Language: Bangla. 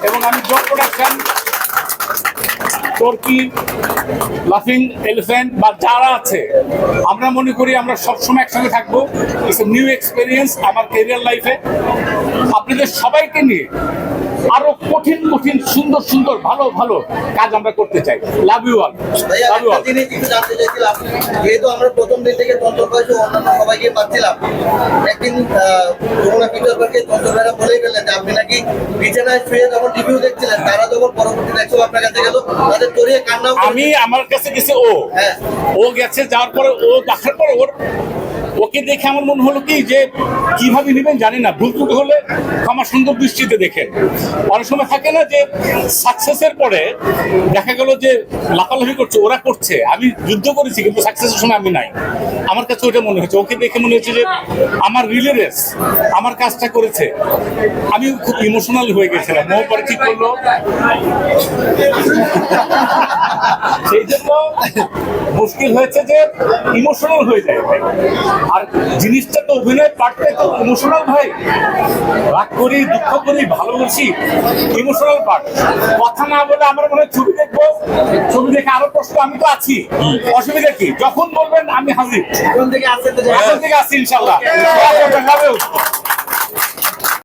এবং আমি জব প্রোডাকশন, টর্কি, লাফিং এলিফ্যান্ট বা যারা আছে, আমরা মনে করি আমরা সবসময় একসঙ্গে থাকবো। ইটস এ নিউ এক্সপিরিয়েন্স আমার ক্যারিয়ার লাইফে। আপনাদের সবাইকে নিয়ে আরো কঠিন কঠিন সুন্দর সুন্দর ভালো ভালো কাজ আমরা করতে চাই। Love you all. Love you all. যেহেতু আমরা প্রথম দিন থেকে তন্ত্র পাইছি, অন্যান্য সবাইকে পাচ্ছিলাম, একদিন যমুনা ফিচার পার্কে তন্ত্র ভাইরা বলেই গেলেন যে আপনি নাকি বিছানায় শুয়ে যখন রিভিউ দেখছিলেন, তারা যখন পরবর্তী দেখছো আপনার কাছে গেল, তাদের জড়িয়ে কান্নাও আমি আমার কাছে গেছে ও গেছে, যাওয়ার পরে ও দেখার পরে ওকে দেখে আমার মনে হলো কি যে কিভাবে নেবেন জানি না, ভুল ত্রুটি হলে ক্ষমা সুন্দর দৃষ্টিতে দেখেন। অনেক সময় থাকে না যে সাকসেসের পরে দেখা গেল যে লাফালাফি করছে, ওরা করছে, আমি যুদ্ধ করেছি কিন্তু সাকসেসের সময় আমি নাই। আমার কাছে ওটা মনে হচ্ছে, ওকে দেখে মনে হচ্ছে যে আমার রিলে রেস, আমার কাজটা করেছে। আমি খুব ইমোশনাল হয়ে গেছিলাম। ও পরে ঠিক করলো, সেই জন্য মুশকিল হয়েছে যে ইমোশনাল হয়ে যায় ভাই। আর জিনিসটা তো অভিনয় পার্টটাই তো ইমোশনাল ভাই। রাগ করি, দুঃখ করি, ভালোবাসি, ইমোশনাল পার্ট। কথা না বলে আমার মনে হয় ছবি দেখবো, ছবি দেখে আরো প্রশ্ন, আমি তো আছি, অসুবিধা কি? যখন বলবেন আমি হাজির। এখন থেকে আসছেন তো এখন থেকে আছি ইনশাল্লাহ।